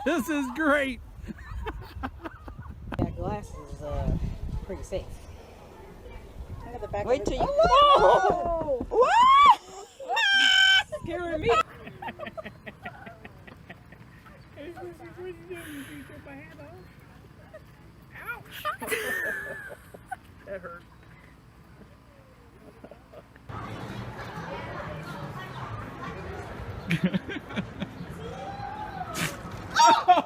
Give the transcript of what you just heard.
This is great. That glass is pretty safe. Look at the back. Wait till you. Oh! What? Scaring me. That hurt. Oh!